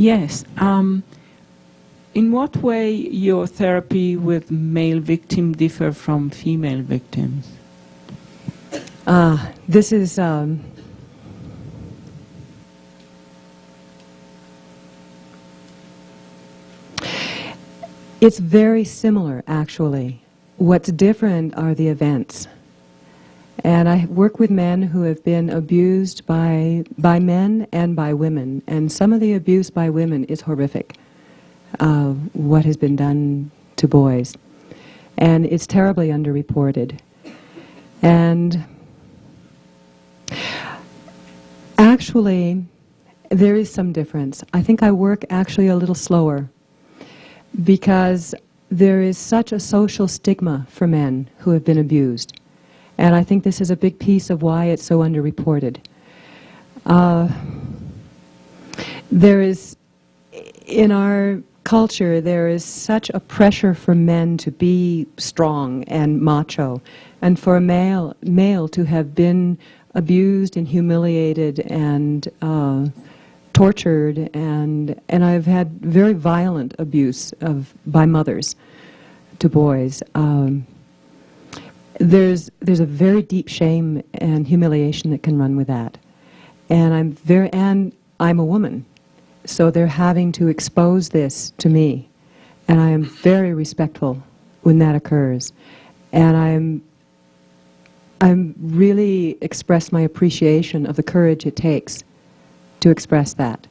Yes. In what way your therapy with male victims differ from female victims? This is it's very similar, actually. What's different are the events. And I work with men who have been abused by men and by women. And some of the abuse by women is horrific, what has been done to boys. And it's terribly underreported. And actually, there is some difference. I think I work actually a little slower because there is such a social stigma for men who have been abused. And I think this is a big piece of why it's so underreported. There is, in our culture, there is such a pressure for men to be strong and macho, and for a male to have been abused and humiliated and tortured, and I've had very violent abuse by mothers to boys. There's a very deep shame and humiliation that can run with that, and I'm a woman, so they're having to expose this to me, and I am very respectful when that occurs, and I'm really express my appreciation of the courage it takes to express that.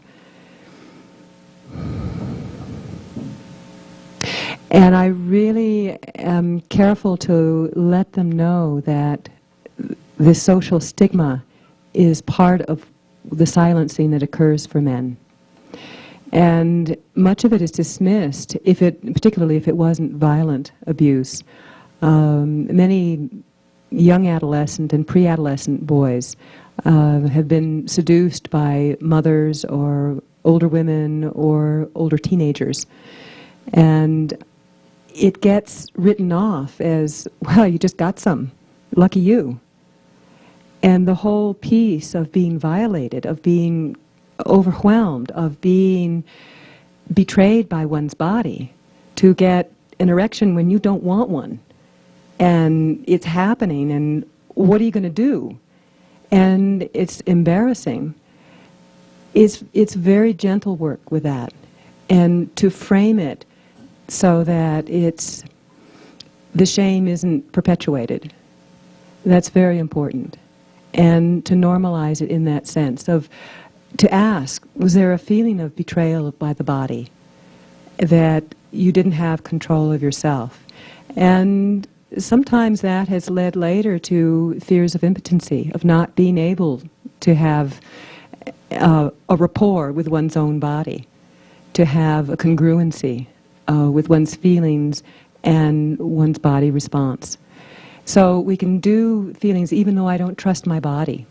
And I really am careful to let them know that this social stigma is part of the silencing that occurs for men. And much of it is dismissed, particularly if it wasn't violent abuse. Many young adolescent and pre-adolescent boys have been seduced by mothers or older women or older teenagers. And it gets written off as, well, you just got some. Lucky you. And the whole piece of being violated, of being overwhelmed, of being betrayed by one's body, to get an erection when you don't want one, and it's happening, and what are you going to do? And it's embarrassing. It's very gentle work with that, and to frame it so that the shame isn't perpetuated. That's very important. And to normalize it in that sense of, to ask, was there a feeling of betrayal by the body, that you didn't have control of yourself? And sometimes that has led later to fears of impotency, of not being able to have a rapport with one's own body, to have a congruency with one's feelings and one's body response. So we can do feelings even though I don't trust my body,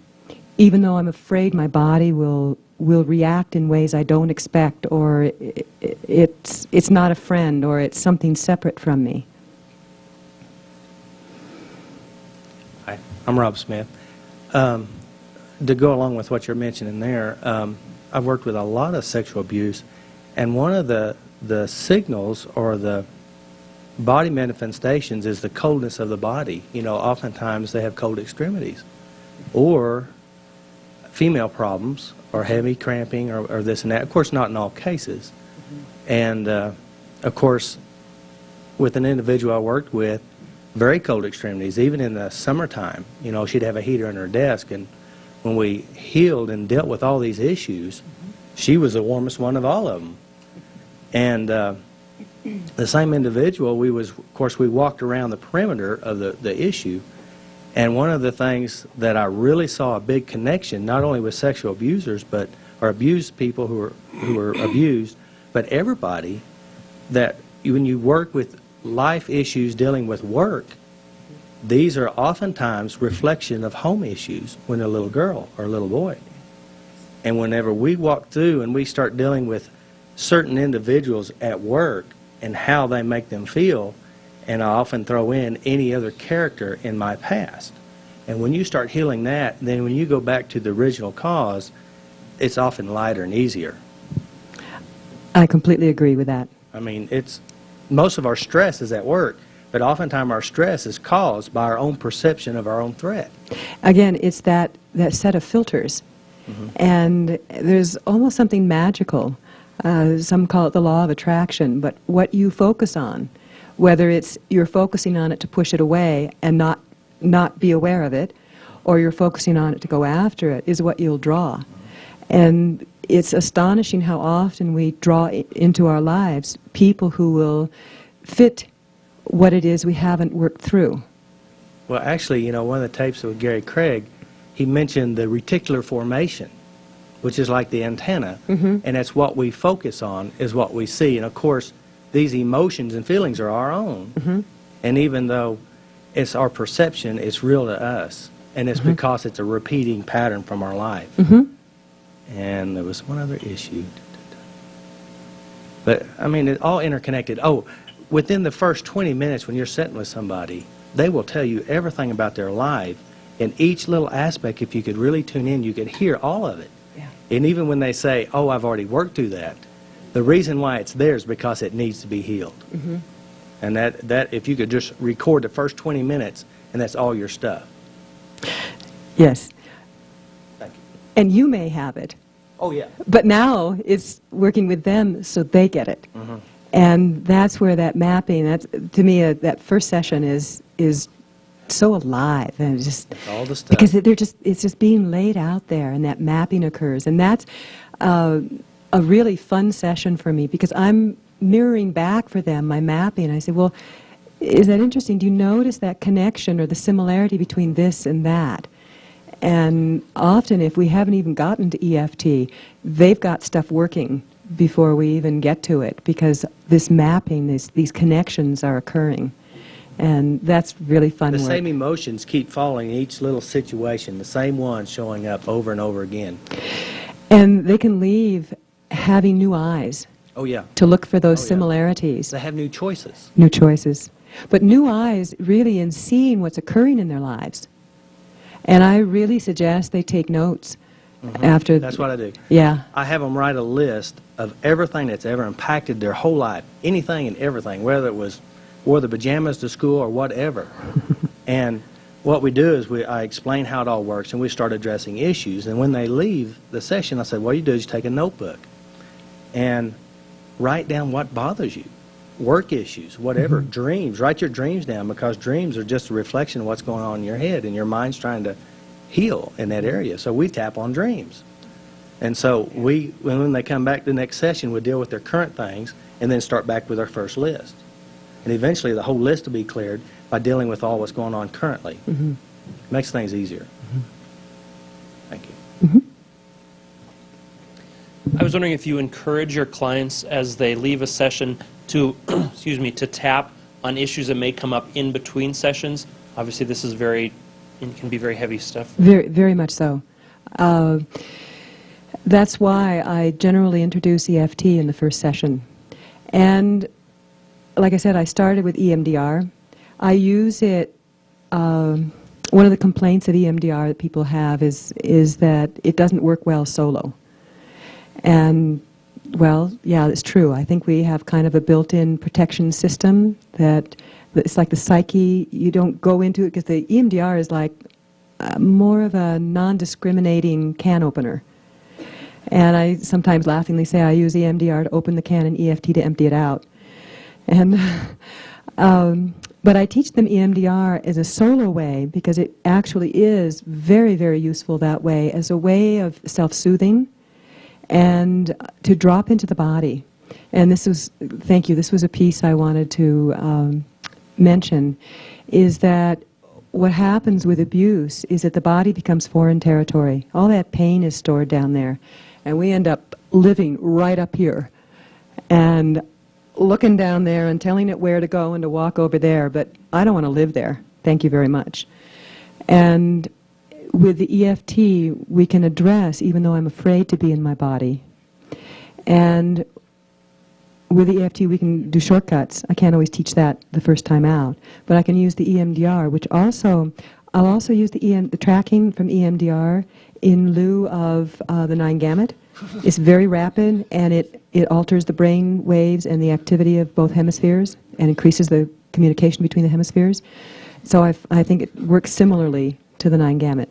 even though I'm afraid my body will react in ways I don't expect, or it's not a friend, or it's something separate from me. Hi, I'm Rob Smith. To go along with what you're mentioning there, I've worked with a lot of sexual abuse, and one of the signals or the body manifestations is the coldness of the body. You know, oftentimes they have cold extremities, or female problems, or heavy cramping, or this and that. Of course, not in all cases. And of course, with an individual I worked with, very cold extremities, even in the summertime. You know, she'd have a heater on her desk, and when we healed and dealt with all these issues, she was the warmest one of all of them. And the same individual, of course, we walked around the perimeter of the issue, and one of the things that I really saw a big connection, not only with sexual abusers, or abused people who were abused, but everybody, that when you work with life issues dealing with work, these are oftentimes reflection of home issues when a little girl or a little boy. And whenever we walk through and we start dealing with certain individuals at work and how they make them feel, and I often throw in any other character in my past. And when you start healing that, then when you go back to the original cause, it's often lighter and easier. I completely agree with that. I mean, most of our stress is at work, but oftentimes our stress is caused by our own perception of our own threat. Again, it's that set of filters. And there's almost something magical. Some call it the law of attraction, but what you focus on, whether it's you're focusing on it to push it away and not be aware of it, or you're focusing on it to go after it, is what you'll draw. And it's astonishing how often we draw into our lives people who will fit what it is we haven't worked through. Well, actually, you know, one of the tapes with Gary Craig, he mentioned the reticular formation, which is like the antenna, and that's what we focus on is what we see. And of course, these emotions and feelings are our own. And even though it's our perception, it's real to us, and it's because it's a repeating pattern from our life. And there was one other issue. But, I mean, it's all interconnected. Oh, within the first 20 minutes when you're sitting with somebody, they will tell you everything about their life. And each little aspect, if you could really tune in, you could hear all of it. Yeah. And even when they say, oh, I've already worked through that, the reason why it's there is because it needs to be healed. And that if you could just record the first 20 minutes, and that's all your stuff. Yes. Thank you. And you may have it. Oh, yeah. But now it's working with them so they get it. And that's where that mapping, that's, to me, that first session is so alive, and just all the stuff. because it's just being laid out there, and that mapping occurs, and that's a really fun session for me because I'm mirroring back for them my mapping. I say, well, is that interesting? Do you notice that connection or the similarity between this and that? And often, if we haven't even gotten to EFT, they've got stuff working before we even get to it because this mapping, these connections are occurring. And that's really fun work. The same emotions keep following each little situation, the same ones showing up over and over again. And they can leave having new eyes. Oh, yeah. To look for those similarities. They have new choices. New choices. But new eyes really in seeing what's occurring in their lives. And I really suggest they take notes after. That's what I do. Yeah. I have them write a list of everything that's ever impacted their whole life, anything and everything, whether it was wore the pajamas to school or whatever. And what we do is I explain how it all works, and we start addressing issues. And when they leave the session, I say, what you do is you take a notebook and write down what bothers you, work issues, whatever, dreams. Write your dreams down because dreams are just a reflection of what's going on in your head, and your mind's trying to heal in that area. So we tap on dreams. And so when they come back to the next session, we deal with their current things and then start back with our first list. And eventually the whole list will be cleared by dealing with all what's going on currently. Makes things easier. Thank you. I was wondering if you encourage your clients as they leave a session to, excuse me, to tap on issues that may come up in between sessions. Obviously, this is can be very heavy stuff. Very, very much so. That's why I generally introduce EFT in the first session. And like I said, I started with EMDR. I use it, one of the complaints of EMDR that people have is that it doesn't work well solo. And, well, yeah, it's true. I think we have kind of a built-in protection system that it's like the psyche. You don't go into it because the EMDR is like more of a non-discriminating can opener. And I sometimes laughingly say I use EMDR to open the can and EFT to empty it out. And but I teach them EMDR as a solo way because it actually is very, very useful that way as a way of self-soothing and to drop into the body. And this was, thank you, this was a piece I wanted to mention, is that what happens with abuse is that the body becomes foreign territory. All that pain is stored down there. And we end up living right up here and looking down there and telling it where to go and to walk over there. But I don't want to live there. Thank you very much. And with the EFT, we can address, even though I'm afraid to be in my body. And with the EFT, we can do shortcuts. I can't always teach that the first time out. But I can use the EMDR, which also, I'll also use the tracking from EMDR in lieu of the 9 gamut. It's very rapid, and it alters the brain waves and the activity of both hemispheres and increases the communication between the hemispheres. So I think it works similarly to the 9-gamut.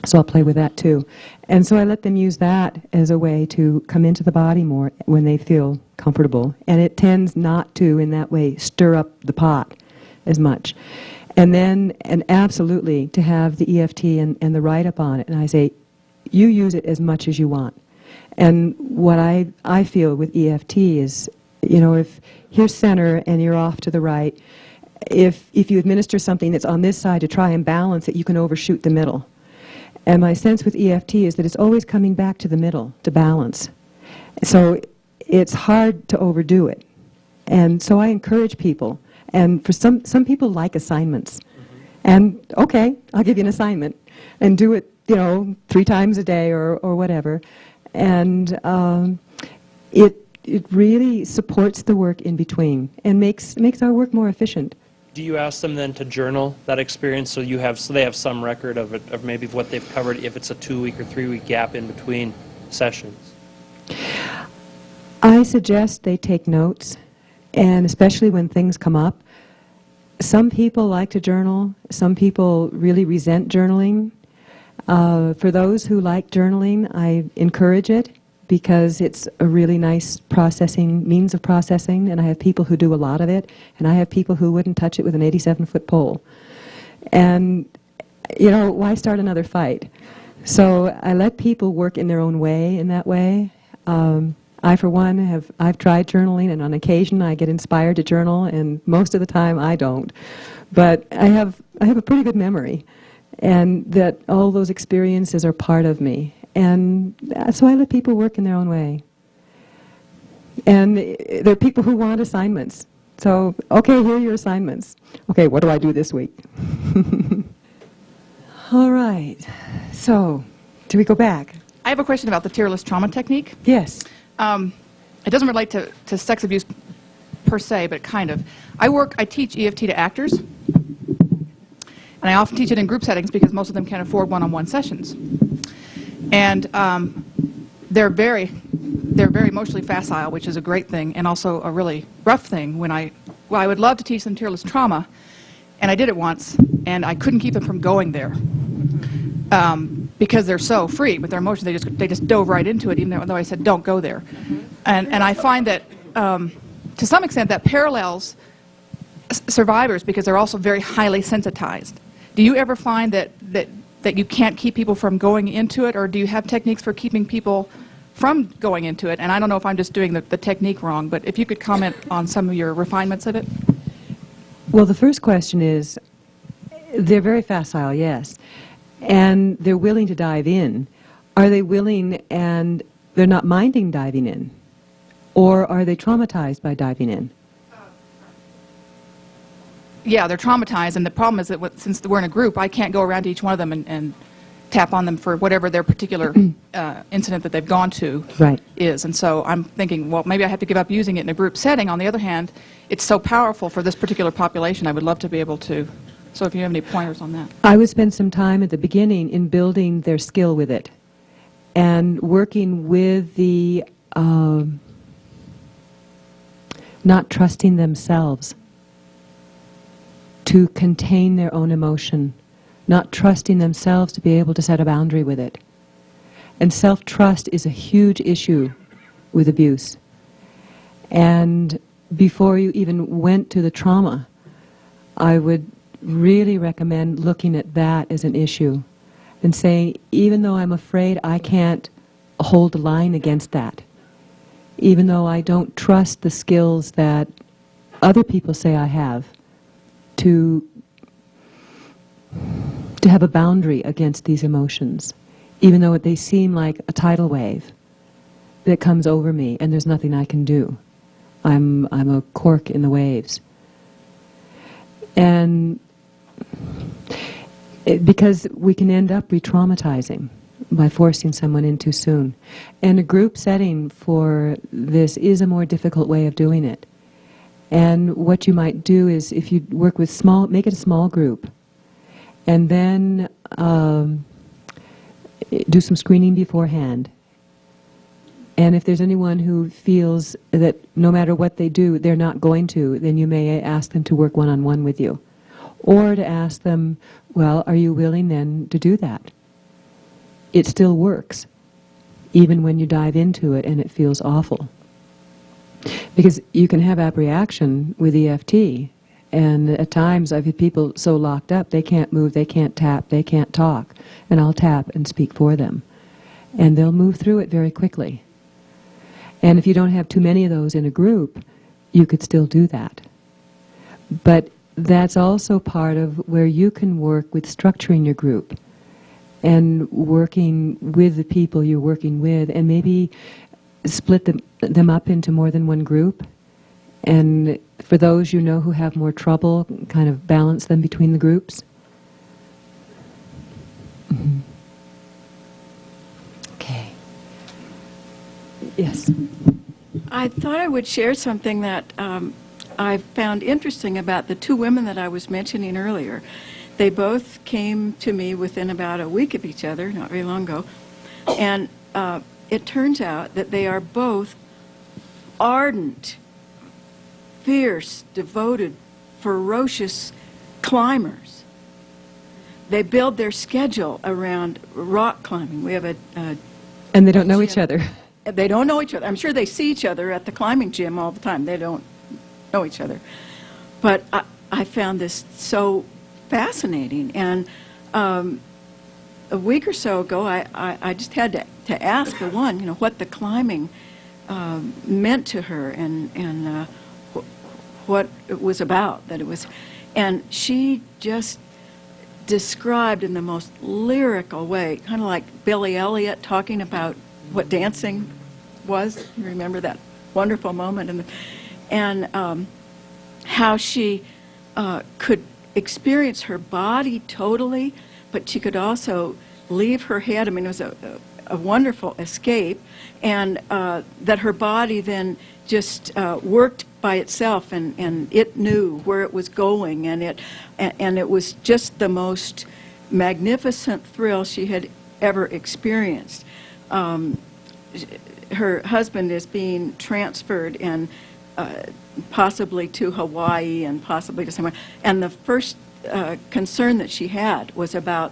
So I'll play with that too. And so I let them use that as a way to come into the body more when they feel comfortable. And it tends not to, in that way, stir up the pot as much. And then, and absolutely, to have the EFT and the write-up on it. And I say, you use it as much as you want. And what I feel with EFT is, you know, if here's center and you're off to the right, if you administer something that's on this side to try and balance it, you can overshoot the middle. And my sense with EFT is that it's always coming back to the middle to balance. So it's hard to overdo it. And so I encourage people. And for some people like assignments. And okay, I'll give you an assignment. And do it, you know, 3 times a day or whatever. And it really supports the work in between and makes our work more efficient. Do you ask them then to journal that experience so they have some record of it, of maybe what they've covered if it's a 2-week or 3-week gap in between sessions? I suggest they take notes, and especially when things come up. Some people like to journal. Some people really resent journaling. For those who like journaling, I encourage it because it's a really nice means of processing, and I have people who do a lot of it, and I have people who wouldn't touch it with an 87-foot pole. And, you know, why start another fight? So I let people work in their own way in that way. I, for one, I've tried journaling, and on occasion I get inspired to journal, and most of the time I don't. But I have a pretty good memory, and that all those experiences are part of me. And so I let people work in their own way. And there are people who want assignments. So, okay, here are your assignments. Okay, what do I do this week? All right. So, do we go back? I have a question about the tearless trauma technique. Yes. It doesn't relate to sex abuse per se, but kind of. I teach EFT to actors, and I often teach it in group settings because most of them can't afford one-on-one sessions. And they're very emotionally facile, which is a great thing, and also a really rough thing. I would love to teach them tearless trauma, and I did it once, and I couldn't keep them from going there. Because they're so free with their emotions, they just dove right into it, even though I said, don't go there. And I find that, to some extent, that parallels survivors because they're also very highly sensitized. Do you ever find that you can't keep people from going into it, or do you have techniques for keeping people from going into it? And I don't know if I'm just doing the technique wrong, but if you could comment on some of your refinements of it. Well, the first question is, they're very facile, yes. And they're willing to dive in. Are they willing and they're not minding diving in? Or are they traumatized by diving in? Yeah, they're traumatized, and the problem is that since we're in a group, I can't go around to each one of them and tap on them for whatever their particular incident that they've gone to is. And so I'm thinking, well, maybe I have to give up using it in a group setting. On the other hand, it's so powerful for this particular population, I would love to be able to. So if you have any pointers on that. I would spend some time at the beginning in building their skill with it and working with the not trusting themselves to contain their own emotion, not trusting themselves to be able to set a boundary with it. And self-trust is a huge issue with abuse. And before you even went to the trauma, I would really recommend looking at that as an issue and saying, even though I'm afraid I can't hold the line against that, even though I don't trust the skills that other people say I have, to have a boundary against these emotions, even though they seem like a tidal wave that comes over me and there's nothing I can do. I'm a cork in the waves. And because we can end up re-traumatizing by forcing someone in too soon. And a group setting for this is a more difficult way of doing it. And what you might do is, if you work with make it a small group, and then do some screening beforehand, And if there's anyone who feels that no matter what they do, they're not going to, then you may ask them to work one-on-one with you. Or to ask them, well, are you willing then to do that? It still works, even when you dive into it and it feels awful. Because you can have abreaction with EFT, and at times I've had people so locked up they can't move, they can't tap, they can't talk, and I'll tap and speak for them. And they'll move through it very quickly. And if you don't have too many of those in a group, you could still do that. But that's also part of where you can work with structuring your group and working with the people you're working with, and maybe split them up into more than one group. And for those you know who have more trouble, kind of balance them between the groups. Mm-hmm. Okay. Yes. I thought I would share something that I found interesting about the two women that I was mentioning earlier. They both came to me within about a week of each other, not very long ago, and it turns out that they are both ardent, fierce, devoted, ferocious climbers. They build their schedule around rock climbing. We have And they don't know each other. They don't know each other. I'm sure they see each other at the climbing gym all the time. They don't know each other. But I found this so fascinating. And a week or so ago, I just had to ask the one, what the climbing meant to her and what it was about. And she just described in the most lyrical way, kind of like Billy Elliot talking about what dancing was. You remember that wonderful moment? And how she could experience her body totally, but she could also leave her head. I mean, it was a wonderful escape, and that her body then just worked by itself, and it knew where it was going, and it was just the most magnificent thrill she had ever experienced. Her husband is being transferred and possibly to Hawaii and possibly to somewhere. And the first concern that she had was about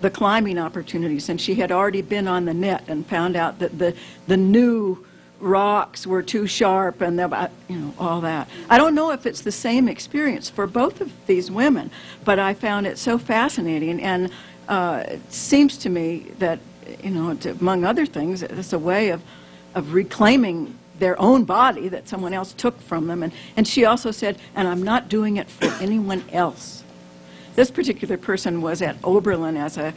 the climbing opportunities. And she had already been on the net and found out that the new rocks were too sharp and all that. I don't know if it's the same experience for both of these women, but I found it so fascinating. And it seems to me that, among other things, it's a way of reclaiming their own body that someone else took from them. And she also said, and I'm not doing it for anyone else. This particular person was at Oberlin as a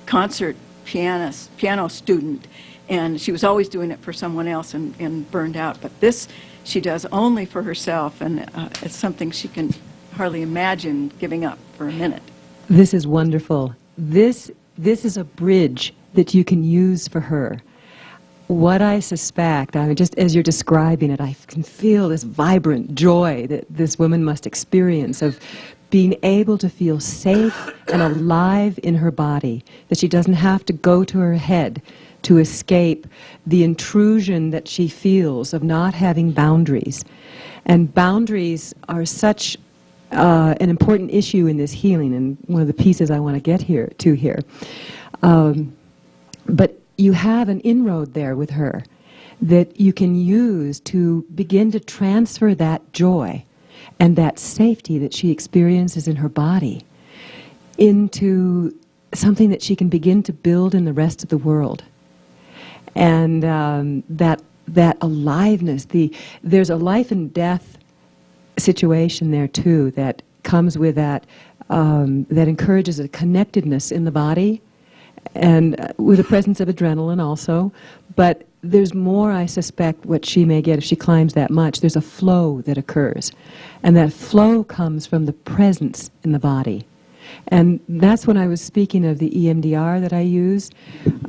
concert piano student, and she was always doing it for someone else and burned out. But this she does only for herself, and it's something she can hardly imagine giving up for a minute. This is wonderful. This is a bridge that you can use for her. What I suspect, just as you're describing it, I can feel this vibrant joy that this woman must experience of being able to feel safe and alive in her body, that she doesn't have to go to her head to escape the intrusion that she feels of not having boundaries. And boundaries are such an important issue in this healing, and one of the pieces I want to get to here. But you have an inroad there with her that you can use to begin to transfer that joy and that safety that she experiences in her body into something that she can begin to build in the rest of the world. And that aliveness, there's a life and death situation there too that comes with that encourages a connectedness in the body, and with the presence of adrenaline also. But there's more, I suspect, what she may get if she climbs that much. There's a flow that occurs, and that flow comes from the presence in the body. And that's when I was speaking of the EMDR that I use,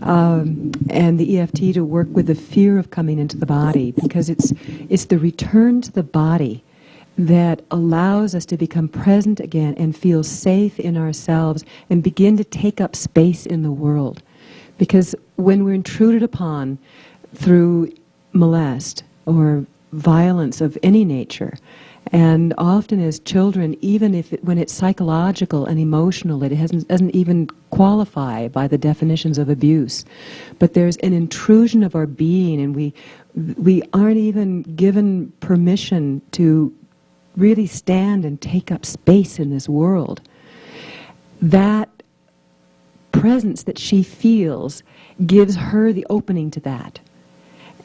and the EFT to work with the fear of coming into the body, because it's the return to the body that allows us to become present again and feel safe in ourselves and begin to take up space in the world. Because when we're intruded upon, through molest or violence of any nature. And often as children, even if when it's psychological and emotional, it doesn't even qualify by the definitions of abuse. But there's an intrusion of our being, and we aren't even given permission to really stand and take up space in this world. That presence that she feels gives her the opening to that.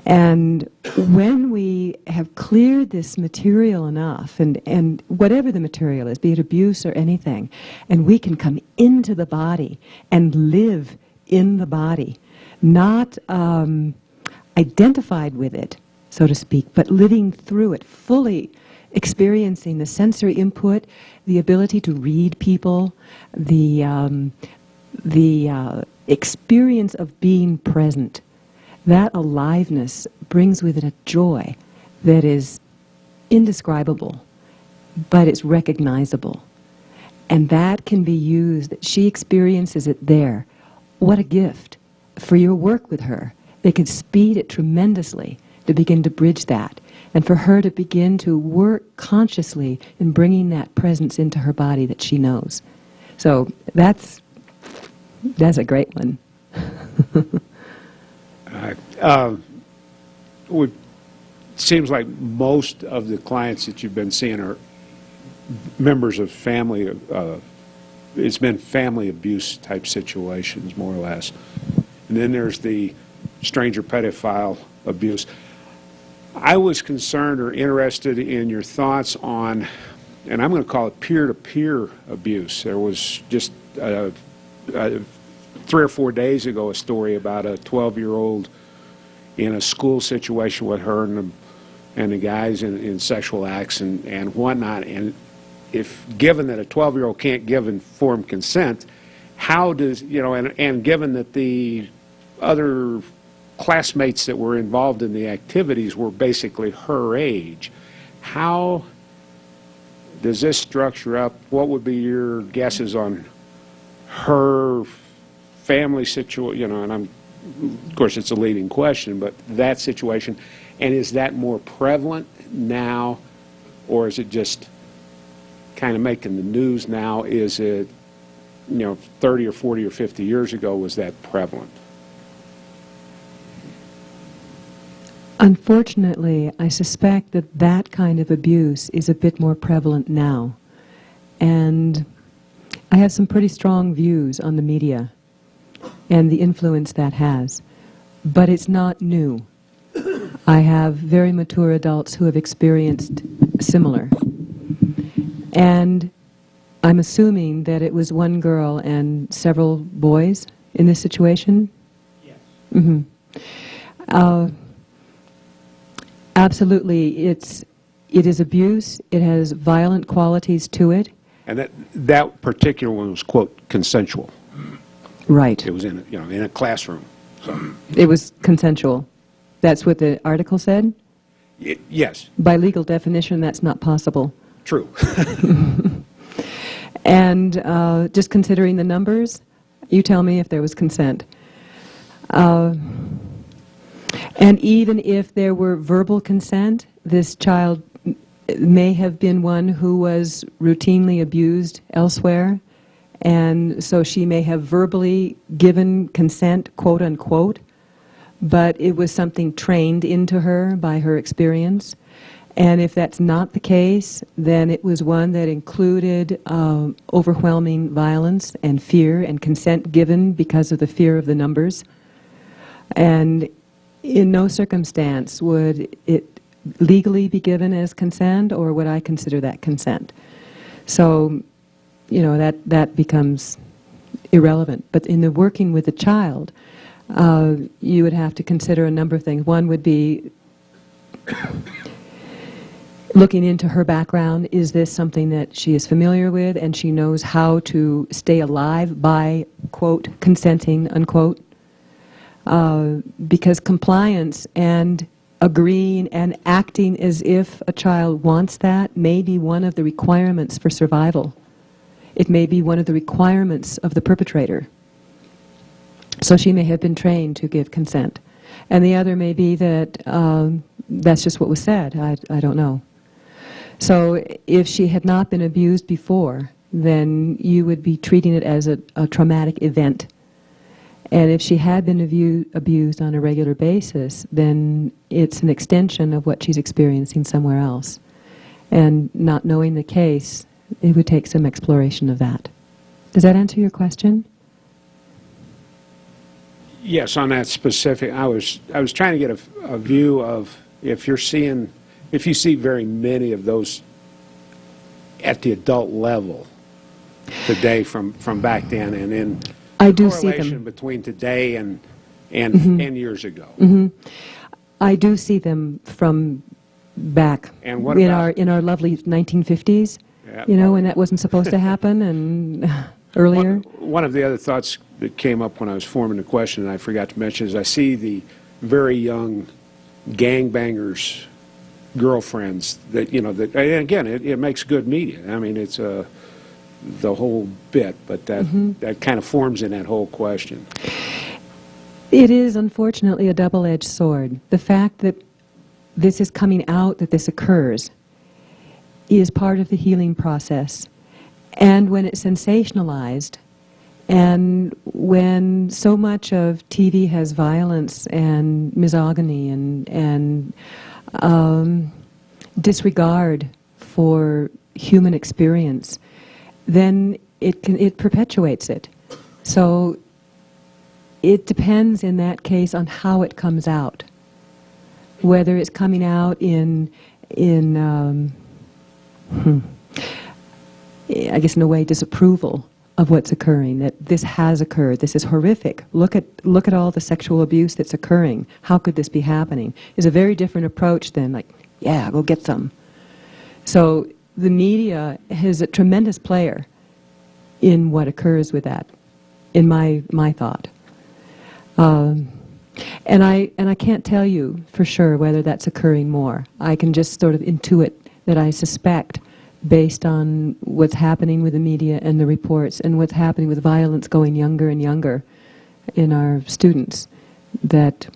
And when we have cleared this material enough, and whatever the material is, be it abuse or anything, and we can come into the body and live in the body, not identified with it, so to speak, but living through it, fully experiencing the sensory input, the ability to read people, the experience of being present. That aliveness brings with it a joy that is indescribable, but it's recognizable. And that can be used, she experiences it there. What a gift for your work with her. They can speed it tremendously to begin to bridge that, and for her to begin to work consciously in bringing that presence into her body that she knows. So that's a great one. It seems like most of the clients that you've been seeing are members of family. It's been family abuse type situations, more or less. And then there's the stranger pedophile abuse. I was concerned or interested in your thoughts on, and I'm going to call it peer-to-peer abuse. There was just 3 or 4 days ago a story about a 12-year-old in a school situation with her and the guys in sexual acts and whatnot. And if given that a 12-year-old can't give informed consent, how does, and given that the other classmates that were involved in the activities were basically her age, how does this structure up? What would be your guesses on her family situation, and of course it's a leading question, but that situation, and is that more prevalent now, or is it just kind of making the news now? Is it, 30 or 40 or 50 years ago, was that prevalent? Unfortunately, I suspect that that kind of abuse is a bit more prevalent now. And I have some pretty strong views on the media and the influence that has. But it's not new. I have very mature adults who have experienced similar. And I'm assuming that it was one girl and several boys in this situation? Yes. Mm-hmm. Absolutely, it is abuse. It has violent qualities to it. And that particular one was, quote, consensual. Right. It was in a classroom. So. It was consensual. That's what the article said? Yes. By legal definition, that's not possible. True. And just considering the numbers, you tell me if there was consent. And even if there were verbal consent, this child may have been one who was routinely abused elsewhere, and so she may have verbally given consent, quote unquote, but it was something trained into her by her experience. And if that's not the case, then it was one that included overwhelming violence and fear and consent given because of the fear of the numbers. And in no circumstance would it legally be given as consent, or would I consider that consent? So, that becomes irrelevant. But in the working with the child, you would have to consider a number of things. One would be looking into her background. Is this something that she is familiar with and she knows how to stay alive by, quote, consenting, unquote? Because compliance and agreeing and acting as if a child wants that may be one of the requirements for survival. It may be one of the requirements of the perpetrator. So she may have been trained to give consent. And the other may be that that's just what was said. I don't know. So if she had not been abused before, then you would be treating it as a traumatic event. And if she had been abused on a regular basis, then it's an extension of what she's experiencing somewhere else. And not knowing the case, it would take some exploration of that. Does that answer your question? Yes, on that specific, I was trying to get a view of if you see very many of those at the adult level today from back then, and in I do see correlation them. between today and 10 years ago. I do see them from back And what in about- our lovely 1950s. Yeah. You know, when that wasn't supposed to happen, and earlier. One of the other thoughts that came up when I was forming the question, and I forgot to mention, is I see the very young gangbangers' girlfriends that, and again, it makes good media. I mean, it's the whole bit, but that kind of forms in that whole question. It is, unfortunately, a double-edged sword. The fact that this is coming out, that this occurs, is part of the healing process. And when it's sensationalized, and when so much of TV has violence and misogyny and disregard for human experience, then it perpetuates it. So it depends in that case on how it comes out. Whether it's coming out in I guess in a way disapproval of what's occurring, that this has occurred, this is horrific, look at all the sexual abuse that's occurring, how could this be happening, is a very different approach than like, yeah, go get some. So the media is a tremendous player in what occurs with that, in my thought. And I can't tell you for sure whether that's occurring more. I can just sort of intuit that I suspect, based on what's happening with the media and the reports and what's happening with violence going younger and younger in our students, that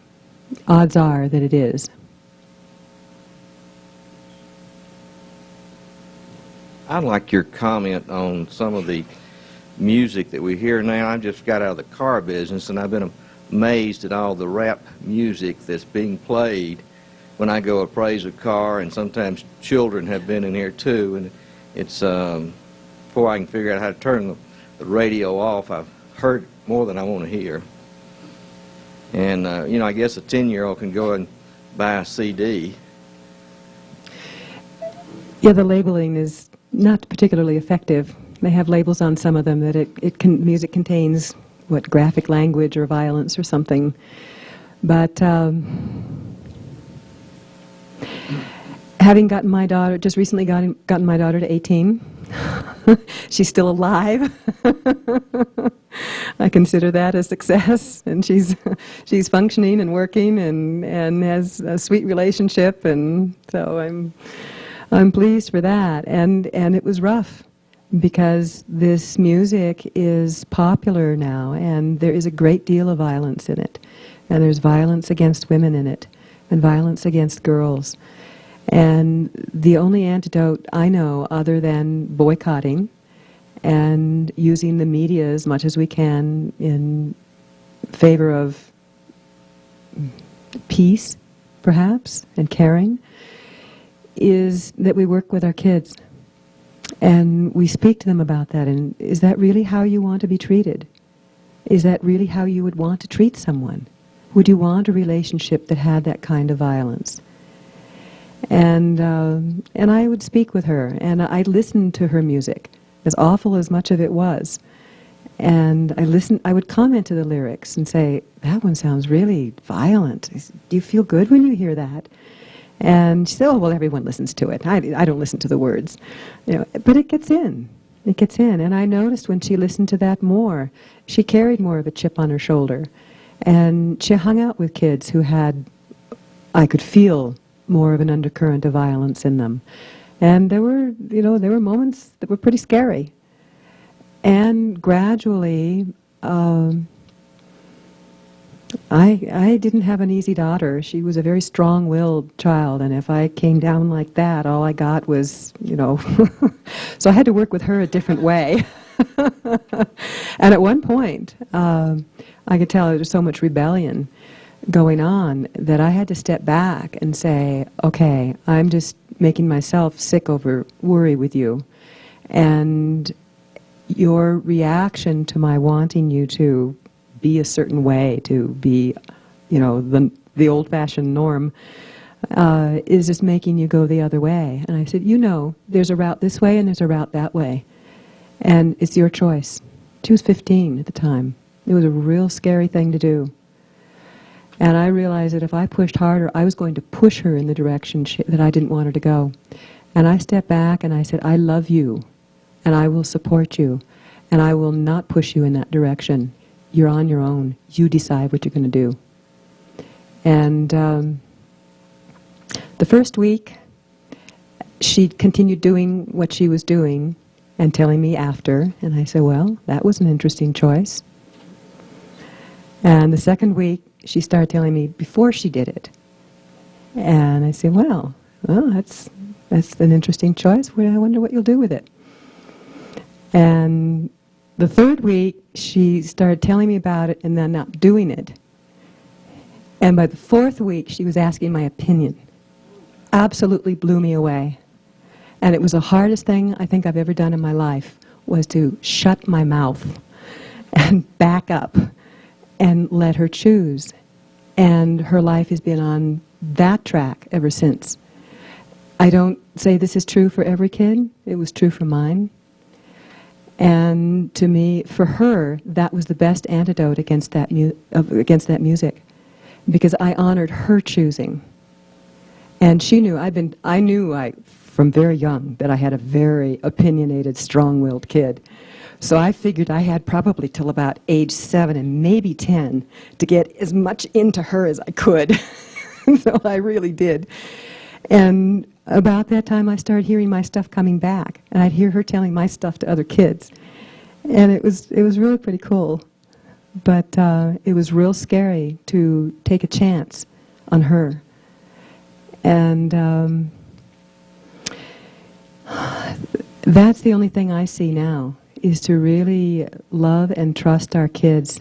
odds are that it is. I'd like your comment on some of the music that we hear now. I just got out of the car business, and I've been amazed at all the rap music that's being played when I go appraise a car, and sometimes children have been in here too, and it's before I can figure out how to turn the radio off, I've heard more than I want to hear. And I guess a 10-year-old can go and buy a CD. Yeah, the labeling is not particularly effective. They have labels on some of them that music contains graphic language or violence or something, but having gotten my daughter, just recently gotten my daughter to 18, she's still alive. I consider that a success, and she's functioning and working and has a sweet relationship, and so I'm pleased for that. And it was rough because this music is popular now, and there is a great deal of violence in it, and there's violence against women in it, and violence against girls. And the only antidote I know, other than boycotting and using the media as much as we can in favor of peace, perhaps, and caring, is that we work with our kids and we speak to them about that. And is that really how you want to be treated? Is that really how you would want to treat someone? Would you want a relationship that had that kind of violence? And I would speak with her, and I listened to her music, as awful as much of it was. And I would comment to the lyrics and say, that one sounds really violent. Do you feel good when you hear that? And she said, oh, well, everyone listens to it. I don't listen to the words. But it gets in. It gets in. And I noticed when she listened to that more, she carried more of a chip on her shoulder. And she hung out with kids who had, I could feel, more of an undercurrent of violence in them. And there were moments that were pretty scary. And gradually, I didn't have an easy daughter. She was a very strong-willed child, and if I came down like that, all I got was, so I had to work with her a different way. And at one point, I could tell there was so much rebellion going on that I had to step back and say, okay, I'm just making myself sick over worry with you. And your reaction to my wanting you to be a certain way, to be, the old-fashioned norm, is just making you go the other way. And I said, there's a route this way and there's a route that way. And it's your choice. She was 15 at the time. It was a real scary thing to do. And I realized that if I pushed harder, I was going to push her in the direction that I didn't want her to go. And I stepped back and I said, I love you, and I will support you, and I will not push you in that direction. You're on your own. You decide what you're going to do. And the first week, she continued doing what she was doing and telling me after. And I said, well, that was an interesting choice. And the second week, she started telling me before she did it. And I said, well, that's an interesting choice. I wonder what you'll do with it. And the third week, she started telling me about it and then not doing it. And by the fourth week, she was asking my opinion. Absolutely blew me away. And it was the hardest thing I think I've ever done in my life, was to shut my mouth and back up and let her choose. And her life has been on that track ever since. I don't say this is true for every kid. It was true for mine. And to me, for her, that was the best antidote against that music, because I honored her choosing. And she knew, I knew from very young that I had a very opinionated, strong-willed kid. So I figured I had probably till about age 7 and maybe 10 to get as much into her as I could. So I really did. And about that time, I started hearing my stuff coming back, and I'd hear her telling my stuff to other kids. And it was really pretty cool. But it was real scary to take a chance on her. And that's the only thing I see now, is to really love and trust our kids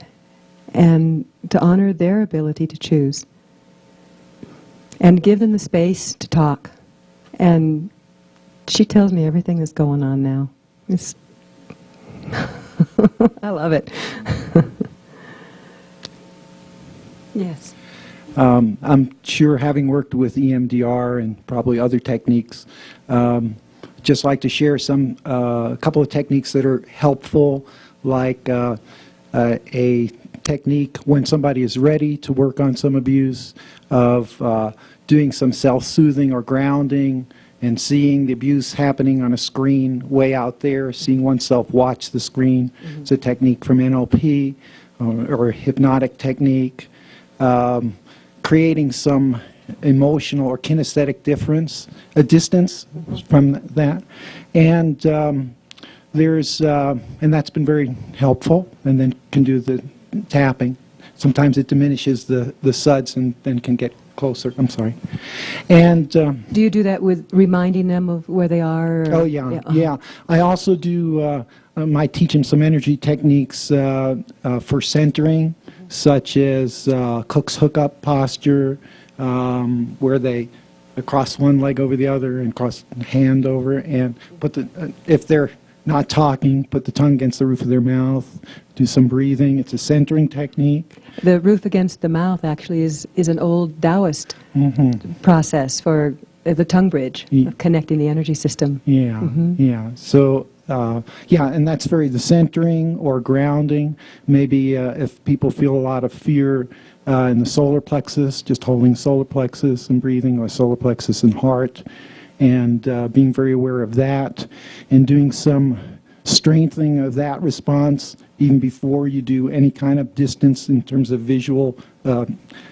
and to honor their ability to choose and give them the space to talk. And she tells me everything that's going on now. It's I love it. Yes. I'm sure, having worked with EMDR and probably other techniques, just like to share a couple of techniques that are helpful, like a technique when somebody is ready to work on some abuse, of doing some self-soothing or grounding and seeing the abuse happening on a screen way out there, seeing oneself watch the screen. Mm-hmm. It's a technique from NLP or a hypnotic technique. Creating some emotional or kinesthetic distance from that. And and that's been very helpful, and then can do the tapping. Sometimes it diminishes the suds and then can get closer. I'm sorry. And do you do that with reminding them of where they are? Or? Oh, yeah, yeah. I also do, I teach them some energy techniques for centering, such as Cook's hookup posture, where they cross one leg over the other and cross the hand over, and if they're not talking, put the tongue against the roof of their mouth, do some breathing. It's a centering technique. The roof against the mouth actually is an old Taoist process for the tongue bridge, connecting the energy system. Yeah, yeah. So, and that's the centering or grounding. Maybe if people feel a lot of fear in the solar plexus, just holding solar plexus and breathing, or solar plexus and heart, and being very aware of that, and doing some strengthening of that response even before you do any kind of distance in terms of visual,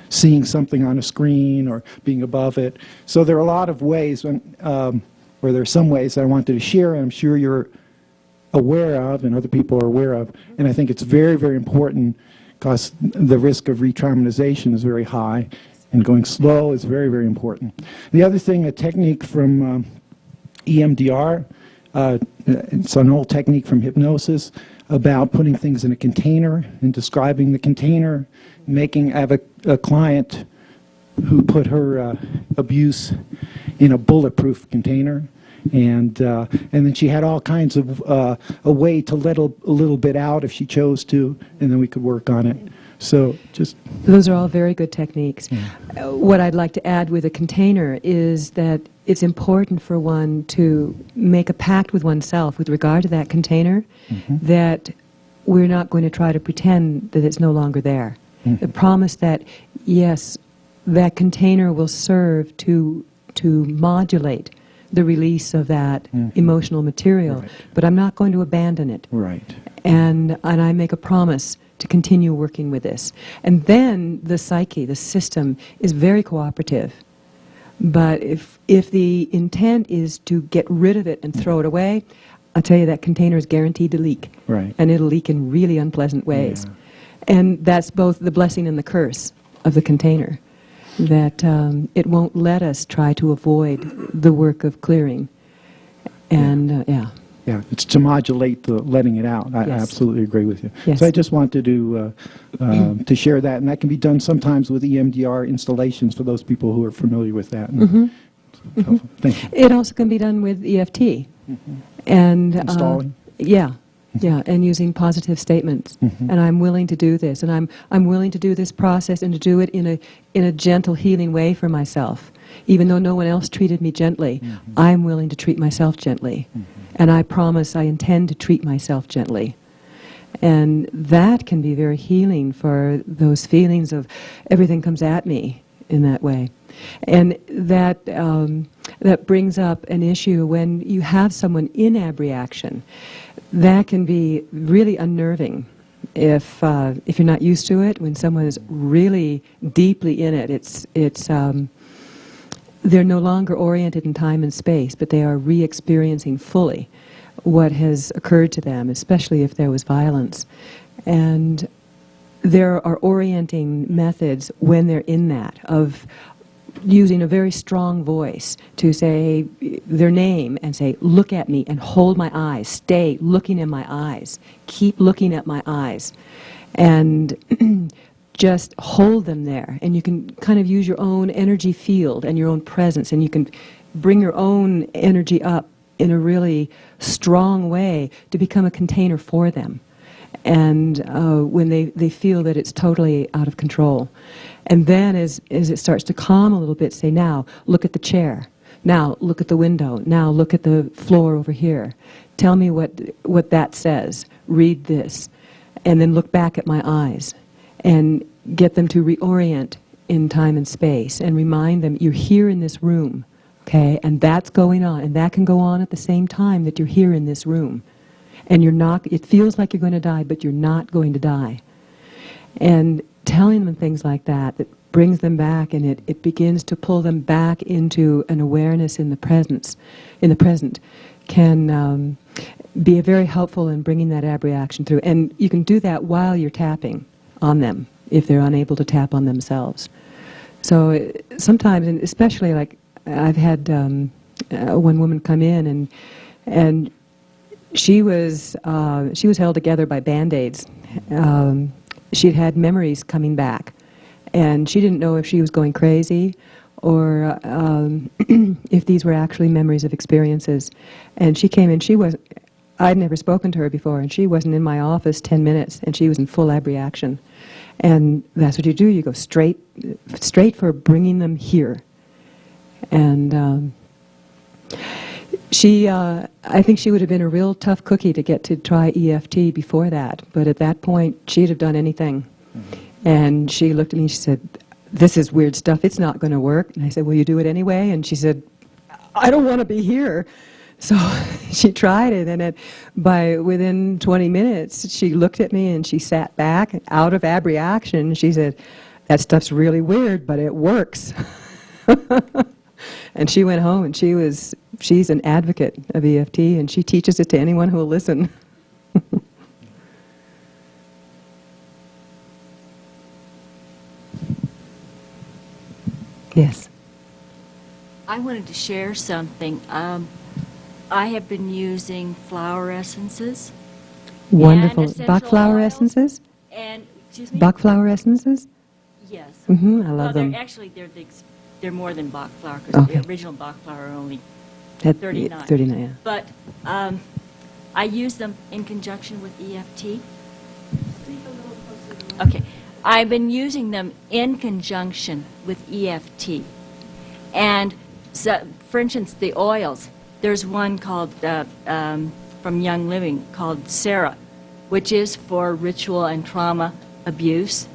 seeing something on a screen or being above it. So there are a lot of ways, or there are some ways I wanted to share, and I'm sure you're aware of and other people are aware of. And I think it's very, very important, because the risk of re-traumatization is very high, and going slow is very, very important. The other thing, a technique from EMDR, it's an old technique from hypnosis about putting things in a container and describing the container. I have a client who put her abuse in a bulletproof container, and then she had all kinds of a way to let a little bit out if she chose to, and then we could work on it. So just those are all very good techniques. What I'd like to add with a container is that it's important for one to make a pact with oneself with regard to that container, that we're not going to try to pretend that it's no longer there. The promise that, yes, that container will serve to modulate the release of that emotional material, Right. but I'm not going to abandon it. right. And I make a promise to continue working with this. And then the psyche, the system, is very cooperative. But if the intent is to get rid of it and throw it away, I'll tell you that container is guaranteed to leak. Right. And it'll leak in really unpleasant ways. Yeah. And that's both the blessing and the curse of the container, that it won't let us try to avoid the work of clearing. And, Yeah, it's to modulate the letting it out. I Yes. absolutely agree with you. Yes. So I just wanted to share that, and that can be done sometimes with EMDR installations for those people who are familiar with that. Thank you. It also can be done with EFT. And Installing? Yeah, and using positive statements. And I'm willing to do this, and I'm willing to do this process and to do it in a gentle, healing way for myself. Even though no one else treated me gently, I'm willing to treat myself gently. And I promise I intend to treat myself gently. And that can be very healing for those feelings of everything comes at me in that way. And that brings up an issue when you have someone in abreaction. That can be really unnerving if you're not used to it. When someone is really deeply in it, it's they're no longer oriented in time and space, but they are re-experiencing fully what has occurred to them, especially if there was violence. And there are orienting methods when they're in that, of using a very strong voice to say their name and say, look at me and hold my eyes, stay looking in my eyes, keep looking at my eyes, and just hold them there. And you can kind of use your own energy field and your own presence, and you can bring your own energy up in a really strong way to become a container for them. And when they feel that it's totally out of control. And then as it starts to calm a little bit, say, now, look at the chair. Now, look at the window. Now, look at the floor over here. Tell me what that says. Read this. And then look back at my eyes. And get them to reorient in time and space. And remind them, you're here in this room. Okay? And that's going on. And that can go on at the same time that you're here in this room. And you're not, it feels like you're going to die, but you're not going to die. And telling them things like that brings them back, and it begins to pull them back into an awareness in the present, can be very helpful in bringing that abreaction through. And you can do that while you're tapping on them, if they're unable to tap on themselves. So sometimes, and especially like I've had one woman come in, and she was held together by Band-Aids. She'd had memories coming back, and she didn't know if she was going crazy or if these were actually memories of experiences. And she came in, I'd never spoken to her before, and she wasn't in my office 10 minutes, and she was in full abreaction. And that's what you do, you go straight for bringing them here. And I think she would have been a real tough cookie to get to try EFT before that. But at that point, she'd have done anything. And she looked at me and she said, this is weird stuff. It's not going to work. And I said, will you do it anyway? And she said, I don't want to be here. So she tried it. And within 20 minutes, she looked at me and she sat back out of abreaction. She said, that stuff's really weird, but it works. And she went home, and she's an advocate of EFT, and she teaches it to anyone who will listen. Yes. I wanted to share something. I have been using flower essences. Wonderful. essential Bach flower oils. essences? And, excuse me? Bach flower essences? Yes. I love Well, them. they're more than Bach flower, because Okay. the original Bach flower are only At 39. 39, yeah. But I use them in conjunction with EFT. Okay. I've been using them in conjunction with EFT. And so, for instance, the oils, there's one called, from Young Living, called Sarah, which is for ritual and trauma abuse.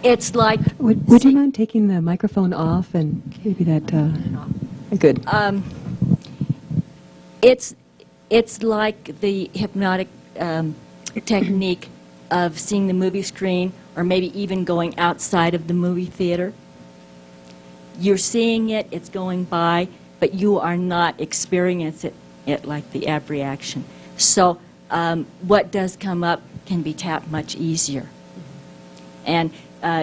It's like... Would you mind taking the microphone off and maybe that... Good. It's like the hypnotic technique of seeing the movie screen, or maybe even going outside of the movie theater. You're seeing it, it's going by, but you are not experiencing it like the ab reaction. So what does come up can be tapped much easier. And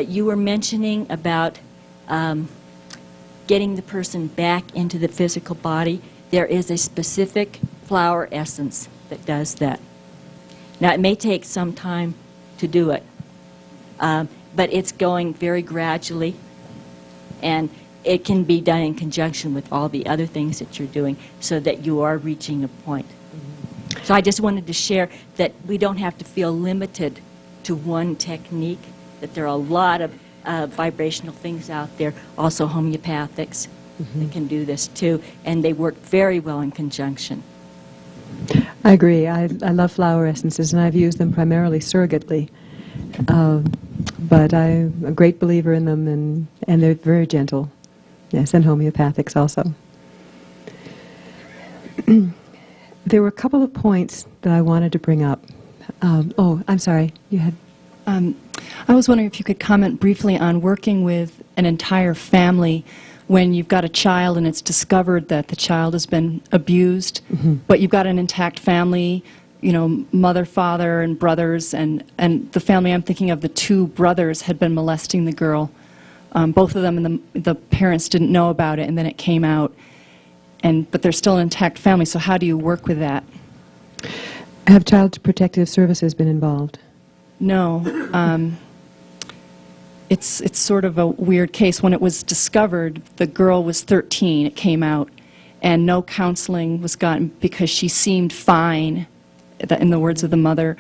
you were mentioning about getting the person back into the physical body. There is a specific flower essence that does that. Now, it may take some time to do it, but it's going very gradually, and it can be done in conjunction with all the other things that you're doing so that you are reaching a point. So I just wanted to share that we don't have to feel limited to one technique, that there are a lot of vibrational things out there, also homeopathics that can do this too, and they work very well in conjunction. I agree. I love flower essences, and I've used them primarily surrogately. But I'm a great believer in them, and they're very gentle. Yes, and homeopathics also. There were a couple of points that I wanted to bring up. I'm sorry. You had... I was wondering if you could comment briefly on working with an entire family when you've got a child and it's discovered that the child has been abused, but you've got an intact family, you know, mother, father, and brothers, and the family I'm thinking of, the two brothers had been molesting the girl. Both of them, and the parents didn't know about it, and then it came out, but they're still an intact family, so how do you work with that? Have Child Protective Services been involved? No. It's sort of a weird case. When it was discovered, the girl was 13, it came out, and no counseling was gotten because she seemed fine, in the words of the mother.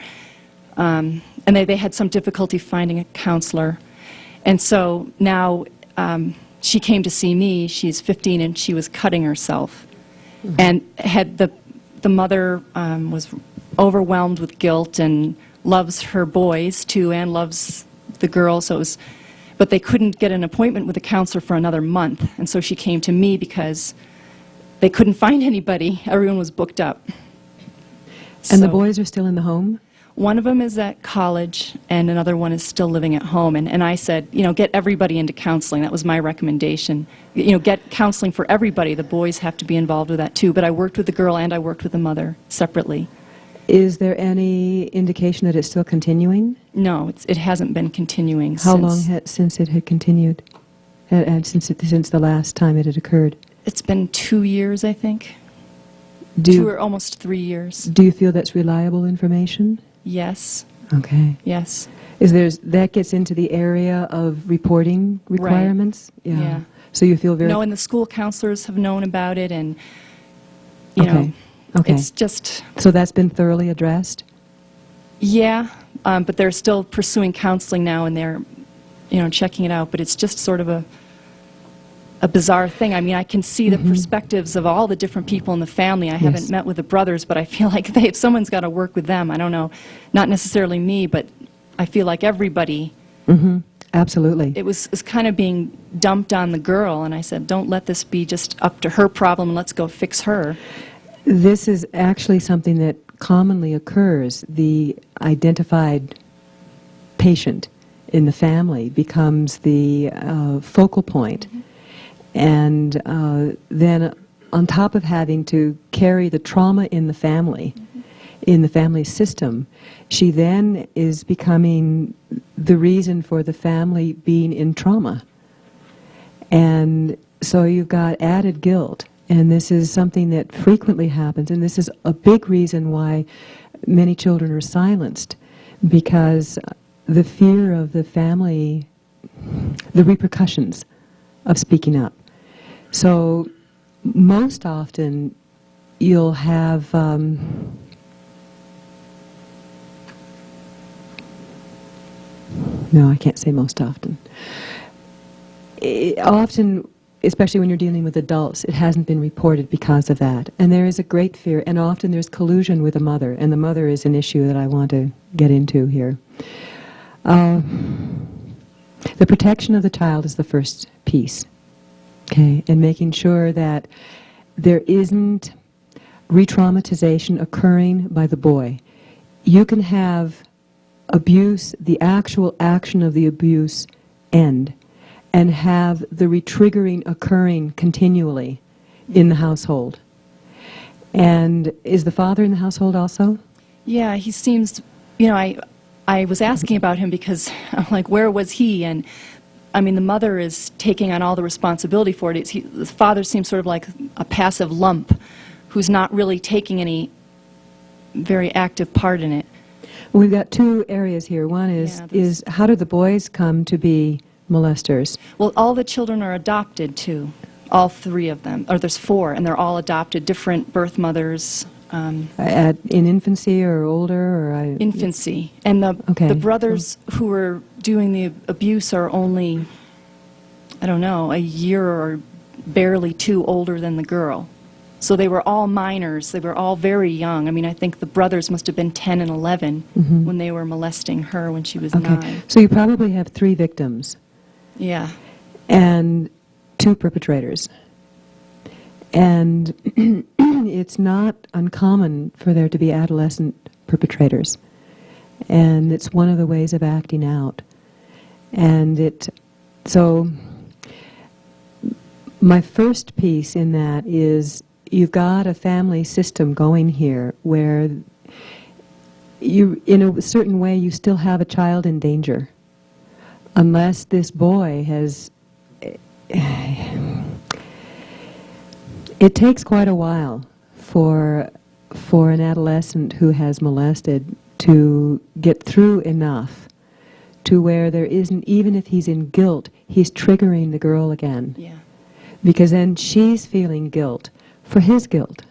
And they had some difficulty finding a counselor. And so now she came to see me. She's 15, and she was cutting herself. And had the mother was overwhelmed with guilt and loves her boys, too, and loves the girl. But they couldn't get an appointment with a counselor for another month. And so she came to me because they couldn't find anybody. Everyone was booked up. And the boys are still in the home? One of them is at college, and another one is still living at home. And I said, you know, get everybody into counseling. That was my recommendation. You know, get counseling for everybody. The boys have to be involved with that, too. But I worked with the girl and I worked with the mother separately. Is there any indication that it's still continuing? No, it hasn't been continuing How since. long since it had continued? And since the last time it had occurred? It's been 2 years, I think. Do 2 or almost 3 years. you feel that's reliable information? Yes. Okay. Yes. That gets into the area of reporting requirements? Right. Yeah. So you feel very... No, and the school counselors have known about it, and, you know, it's just... So that's been thoroughly addressed? Yeah, but they're still pursuing counseling now, and they're, you know, checking it out, but it's just sort of a bizarre thing. I mean, I can see the perspectives of all the different people in the family. I haven't met with the brothers, but I feel like someone's got to work with them. I don't know, not necessarily me, but I feel like everybody. Absolutely. It was kind of being dumped on the girl, and I said, don't let this be just up to her problem, let's go fix her. This is actually something that commonly occurs. The identified patient in the family becomes the focal point. And then on top of having to carry the trauma in the family system, she then is becoming the reason for the family being in trauma. And so you've got added guilt. And this is something that frequently happens, and this is a big reason why many children are silenced, because the fear of the family, the repercussions of speaking up. So most often you'll have no, I can't say most often. Often, especially when you're dealing with adults, it hasn't been reported because of that. And there is a great fear, and often there's collusion with the mother, and the mother is an issue that I want to get into here. The protection of the child is the first piece, okay, and making sure that there isn't re-traumatization occurring by the boy. You can have abuse, the actual action of the abuse end, and have the retriggering occurring continually in the household. And is the father in the household also? Yeah, he seems, I was asking about him because I'm like, where was he? And I mean, the mother is taking on all the responsibility for it. The father seems sort of like a passive lump who's not really taking any very active part in it. We've got two areas here. One is how do the boys come to be molesters? Well, all the children are adopted too, all three of them, or there's four, and they're all adopted, different birth mothers. In infancy or older? Or infancy. And the brothers who are doing the abuse are only, I don't know, a year or barely two older than the girl. So they were all minors. They were all very young. I mean, I think the brothers must have been 10 and 11 when they were molesting her when she was 9. So you probably have 3 victims. Yeah. And 2 perpetrators. And it's not uncommon for there to be adolescent perpetrators. And it's one of the ways of acting out. And so my first piece in that is you've got a family system going here where you, in a certain way, you still have a child in danger. Unless this boy has... It takes quite a while for an adolescent who has molested to get through enough to where there isn't, even if he's in guilt, he's triggering the girl again. Yeah. Because then she's feeling guilt for his guilt.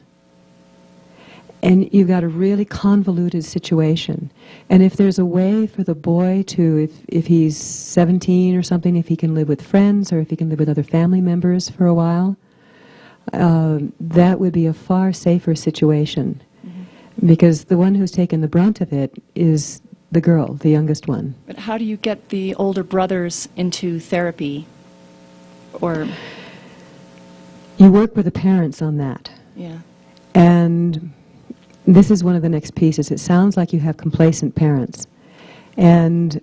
And you've got a really convoluted situation. And if there's a way for the boy to, if he's 17 or something, if he can live with friends or if he can live with other family members for a while, that would be a far safer situation. Because the one who's taken the brunt of it is the girl, the youngest one. But how do you get the older brothers into therapy? Or... You work with the parents on that. Yeah. And this is one of the next pieces. It sounds like you have complacent parents. And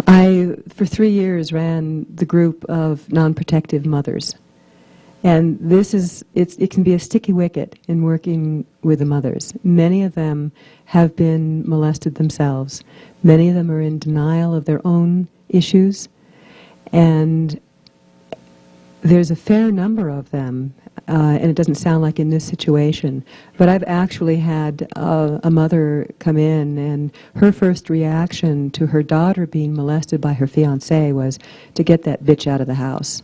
I, for 3 years, ran the group of non-protective mothers. And this is, it can be a sticky wicket in working with the mothers. Many of them have been molested themselves. Many of them are in denial of their own issues. And there's a fair number of them, and it doesn't sound like in this situation, but I've actually had a mother come in, and her first reaction to her daughter being molested by her fiancé was to get that bitch out of the house.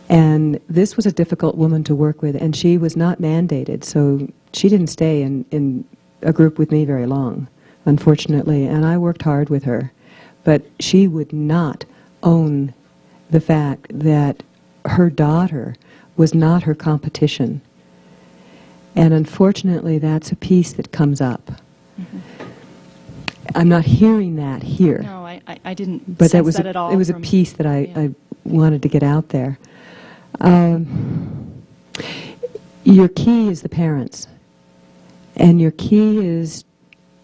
And this was a difficult woman to work with, and she was not mandated, so she didn't stay in a group with me very long, unfortunately, and I worked hard with her. But she would not own the fact that her daughter was not her competition. And unfortunately, that's a piece that comes up. I'm not hearing that here. No, I didn't but sense that at all. It was a piece that I wanted to get out there. Your key is the parents. And your key is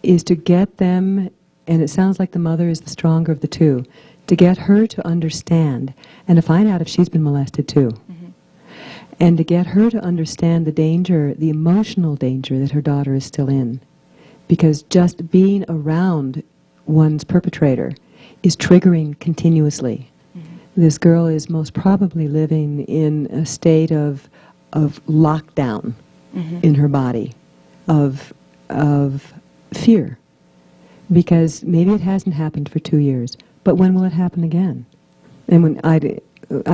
to get them, and it sounds like the mother is the stronger of the two, to get her to understand and to find out if she's been molested too. And to get her to understand the danger, the emotional danger that her daughter is still in. Because just being around one's perpetrator is triggering continuously. This girl is most probably living in a state of lockdown in her body, of fear, because maybe it hasn't happened for 2 years, but when will it happen again? And when I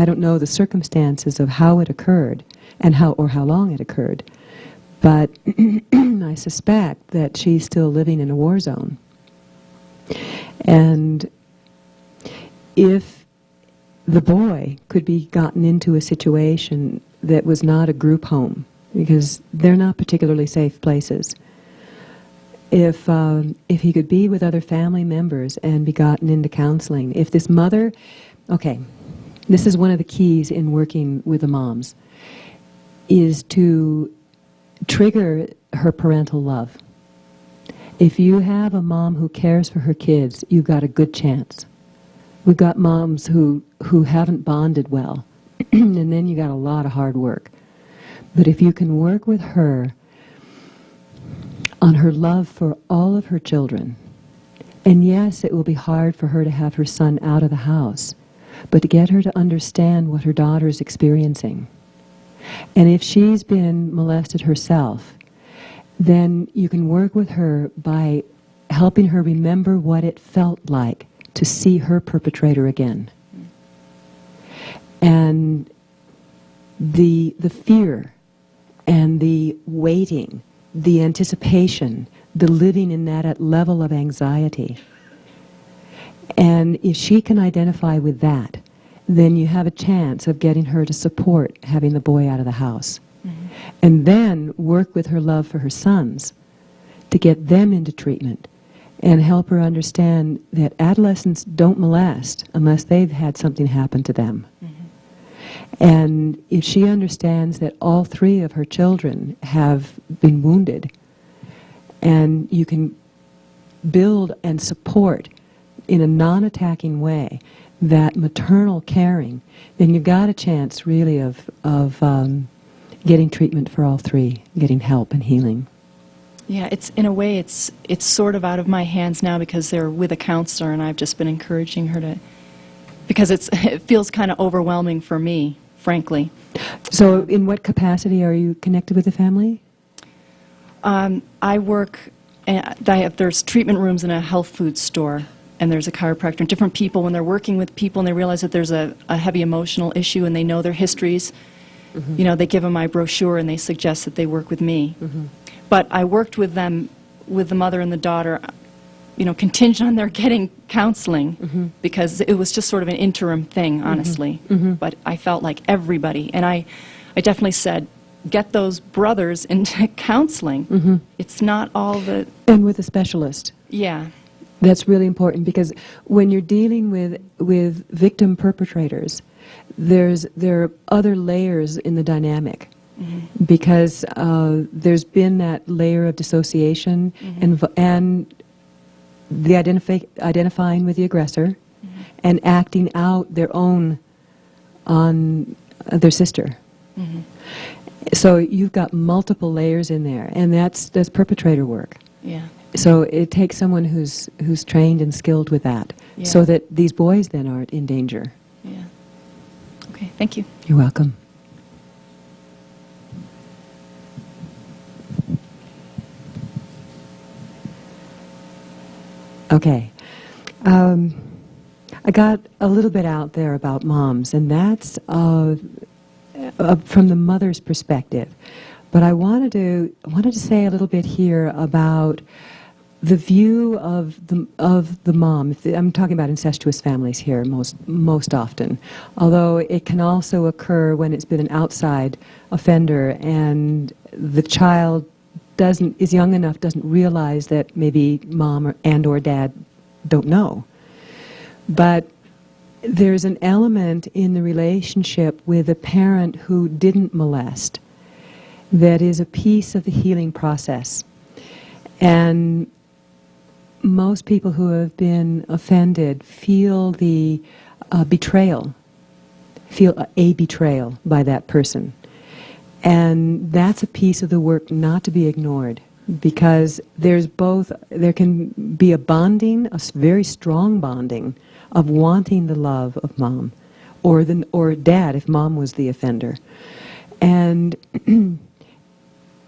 don't know the circumstances of how it occurred and how long it occurred, but I suspect that she's still living in a war zone. And if the boy could be gotten into a situation that was not a group home, because they're not particularly safe places, if he could be with other family members and be gotten into counseling, if this mother, okay, this is one of the keys in working with the moms, is to trigger her parental love. If you have a mom who cares for her kids, you've got a good chance. We've got moms who haven't bonded well, and then you got a lot of hard work. But if you can work with her on her love for all of her children, and yes, it will be hard for her to have her son out of the house, but to get her to understand what her daughter is experiencing. And if she's been molested herself, then you can work with her by helping her remember what it felt like to see her perpetrator again. And the fear and the waiting, the anticipation, the living in that level of anxiety. And if she can identify with that, then you have a chance of getting her to support having the boy out of the house. And then work with her love for her sons to get them into treatment and help her understand that adolescents don't molest unless they've had something happen to them. And if she understands that all 3 of her children have been wounded, and you can build and support in a non-attacking way that maternal caring, then you've got a chance really of getting treatment for all 3, getting help and healing. Yeah, it's in a way it's sort of out of my hands now because they're with a counselor, and I've just been encouraging her to, because it feels kind of overwhelming for me, frankly. So in what capacity are you connected with the family? I work, there's treatment rooms in a health food store, and there's a chiropractor, and different people, when they're working with people and they realize that there's a heavy emotional issue and they know their histories, you know, they give them my brochure and they suggest that they work with me. But I worked with them, with the mother and the daughter, you know, contingent on their getting counseling, because it was just sort of an interim thing, honestly. But I felt like everybody, and I definitely said, get those brothers into counseling. It's not all the... And with a specialist. Yeah. That's really important, because when you're dealing with victim perpetrators, there are other layers in the dynamic, because there's been that layer of dissociation and the identifying with the aggressor and acting out their own on their sister. So you've got multiple layers in there, and that's perpetrator work. Yeah. So it takes someone who's trained and skilled with that, so that these boys then aren't in danger. Yeah. Okay, thank you. You're welcome. Okay. I got a little bit out there about moms, and that's from the mother's perspective. But I wanted to say a little bit here about the view of the mom. I'm talking about incestuous families here most often, although it can also occur when it's been an outside offender and the child is young enough, doesn't realize that maybe mom or dad don't know. But there's an element in the relationship with a parent who didn't molest that is a piece of the healing process. And most people who have been offended feel the betrayal by that person. And that's a piece of the work not to be ignored, because there can be a bonding, very strong bonding of wanting the love of mom, or dad if mom was the offender, and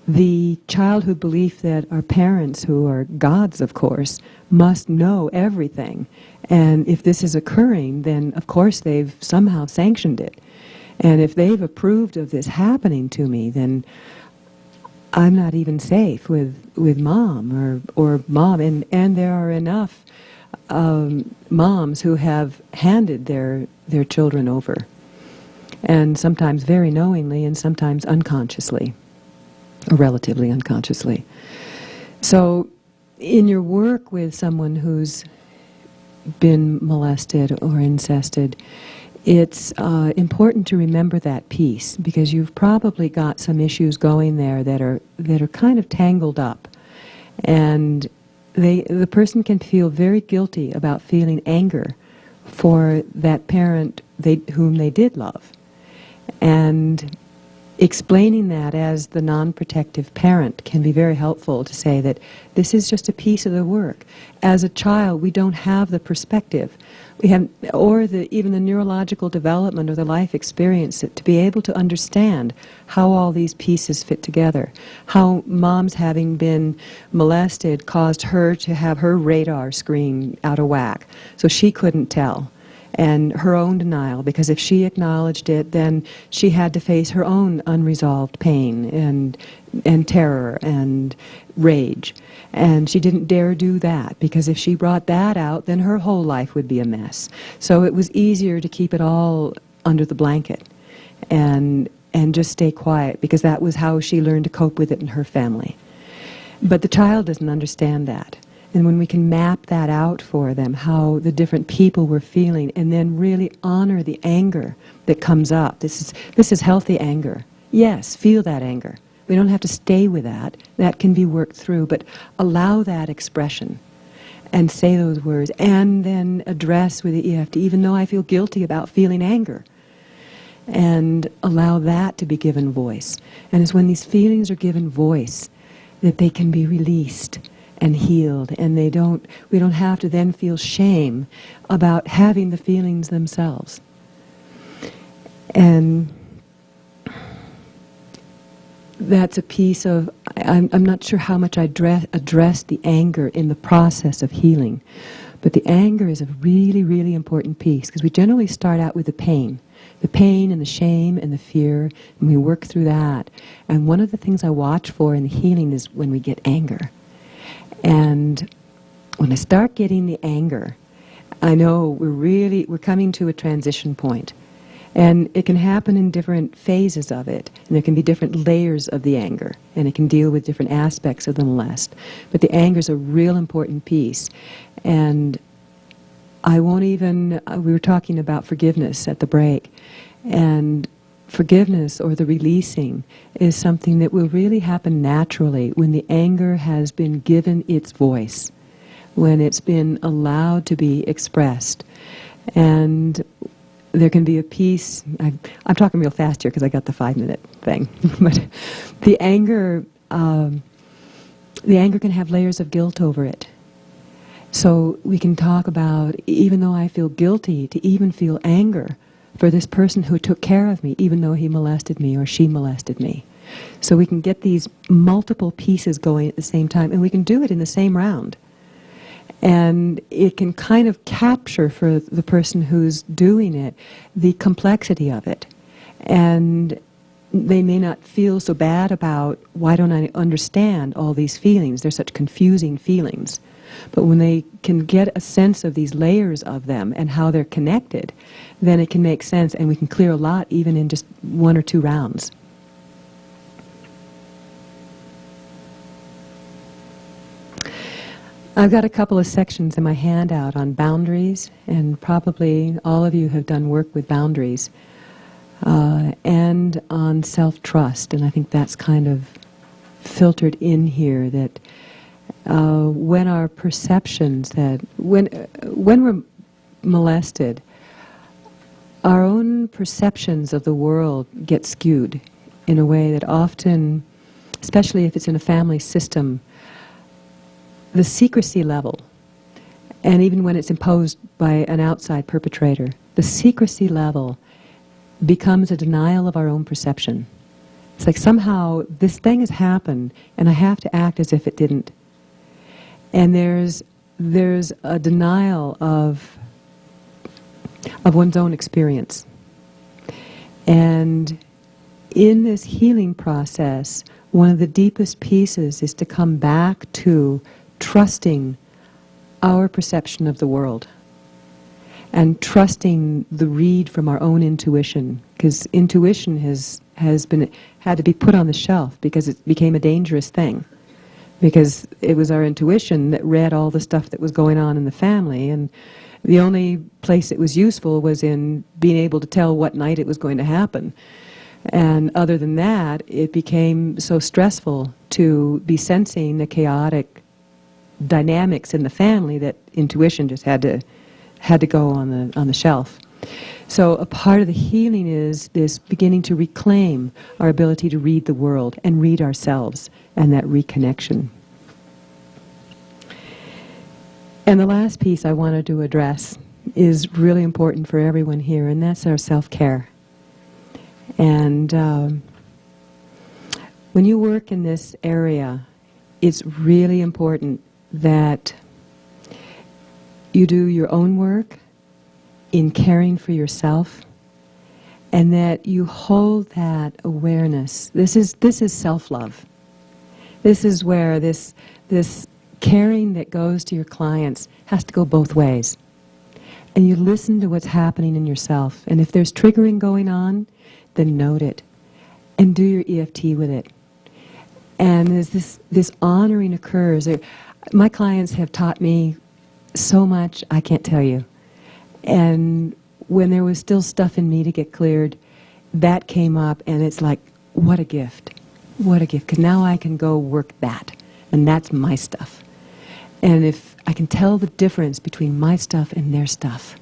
the childhood belief that our parents, who are gods, of course, must know everything, and if this is occurring, then of course they've somehow sanctioned it, and if they've approved of this happening to me, then I'm not even safe with mom or mom, and there are enough moms who have handed their children over, and sometimes very knowingly and sometimes unconsciously, or relatively unconsciously. So in your work with someone who's been molested or incested, it's important to remember that piece, because you've probably got some issues going there that are kind of tangled up, and the person can feel very guilty about feeling anger for that parent whom they did love, and explaining that as the non-protective parent can be very helpful, to say that this is just a piece of the work. As a child, we don't have the perspective, or even the neurological development or the life experience to be able to understand how all these pieces fit together. How mom's having been molested caused her to have her radar screen out of whack, so she couldn't tell. And her own denial, because if she acknowledged it, then she had to face her own unresolved pain and terror and rage. And she didn't dare do that, because if she brought that out, then her whole life would be a mess. So it was easier to keep it all under the blanket and just stay quiet, because that was how she learned to cope with it in her family. But the child doesn't understand that. And when we can map that out for them, how the different people were feeling, and then really honor the anger that comes up. This is healthy anger. Yes, feel that anger. We don't have to stay with that. That can be worked through, but allow that expression and say those words, and then address with the EFT, even though I feel guilty about feeling anger, and allow that to be given voice. And it's when these feelings are given voice that they can be released and healed, and we don't have to then feel shame about having the feelings themselves. And that's a piece of, I'm not sure how much I address the anger in the process of healing, but the anger is a really, really important piece, because we generally start out with the pain and the shame and the fear, and we work through that. And one of the things I watch for in the healing is when we get anger. And when I start getting the anger, I know we're coming to a transition point. And it can happen in different phases of it. And there can be different layers of the anger. And it can deal with different aspects of the molest. But the anger is a real important piece. And we were talking about forgiveness at the break. And forgiveness, or the releasing, is something that will really happen naturally when the anger has been given its voice, when it's been allowed to be expressed. And there can be a piece, I'm talking real fast here because I got the 5-minute thing, but the anger can have layers of guilt over it. So we can talk about, even though I feel guilty, to even feel anger for this person who took care of me, even though he molested me or she molested me. So we can get these multiple pieces going at the same time, and we can do it in the same round. And it can kind of capture for the person who's doing it the complexity of it. And they may not feel so bad about, why don't I understand all these feelings? They're such confusing feelings. But when they can get a sense of these layers of them and how they're connected, then it can make sense, and we can clear a lot even in just 1 or 2 rounds. I've got a couple of sections in my handout on boundaries, and probably all of you have done work with boundaries, and on self-trust, and I think that's kind of filtered in here, that when our perceptions that, when we're molested, our own perceptions of the world get skewed in a way that often especially if it's in a family system, the secrecy level, and even when it's imposed by an outside perpetrator, the secrecy level becomes a denial of our own perception. It's like somehow this thing has happened and I have to act as if it didn't. And there's a denial of one's own experience. And in this healing process, one of the deepest pieces is to come back to trusting our perception of the world and trusting the read from our own intuition, because intuition had to be put on the shelf because it became a dangerous thing, because it was our intuition that read all the stuff that was going on in the family, and the only place it was useful was in being able to tell what night it was going to happen. And other than that, it became so stressful to be sensing the chaotic dynamics in the family that intuition just had to go on the shelf. So a part of the healing is this beginning to reclaim our ability to read the world and read ourselves, and that reconnection. And the last piece I wanted to address is really important for everyone here, and that's our self-care. And when you work in this area, it's really important that you do your own work in caring for yourself, and that you hold that awareness. This is self-love. This is where this caring that goes to your clients has to go both ways. And you listen to what's happening in yourself. And if there's triggering going on, then note it. And do your EFT with it. And as this honoring occurs, my clients have taught me so much I can't tell you. And when there was still stuff in me to get cleared, that came up, and it's like, what a gift. What a gift. Because now I can go work that. And that's my stuff. And if I can tell the difference between my stuff and their stuff,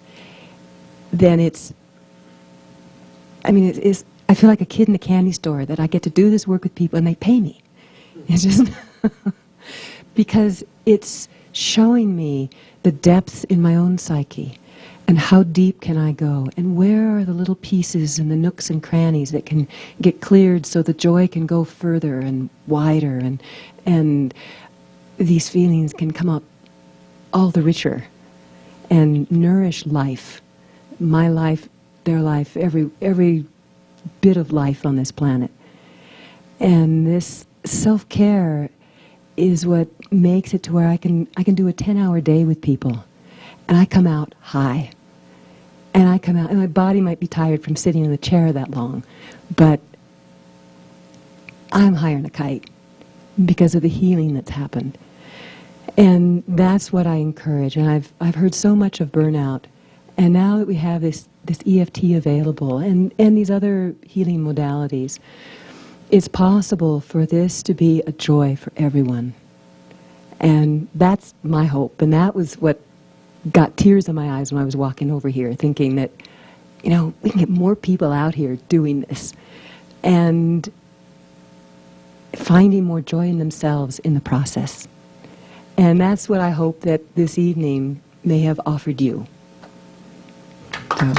then I feel like a kid in a candy store that I get to do this work with people and they pay me. It's just because it's showing me the depths in my own psyche and how deep can I go and where are the little pieces and the nooks and crannies that can get cleared so the joy can go further and wider, and these feelings can come up all the richer and nourish life, my life, their life, every bit of life on this planet. And this self-care is what makes it to where I can do a 10-hour day with people, and I come out high. And I come out, and my body might be tired from sitting in the chair that long, but I'm higher than a kite because of the healing that's happened. And that's what I encourage. And I've heard so much of burnout, and now that we have this EFT available and these other healing modalities, it's possible for this to be a joy for everyone. And that's my hope. And that was what got tears in my eyes when I was walking over here, thinking that, we can get more people out here doing this and finding more joy in themselves in the process. And that's what I hope that this evening may have offered you. So.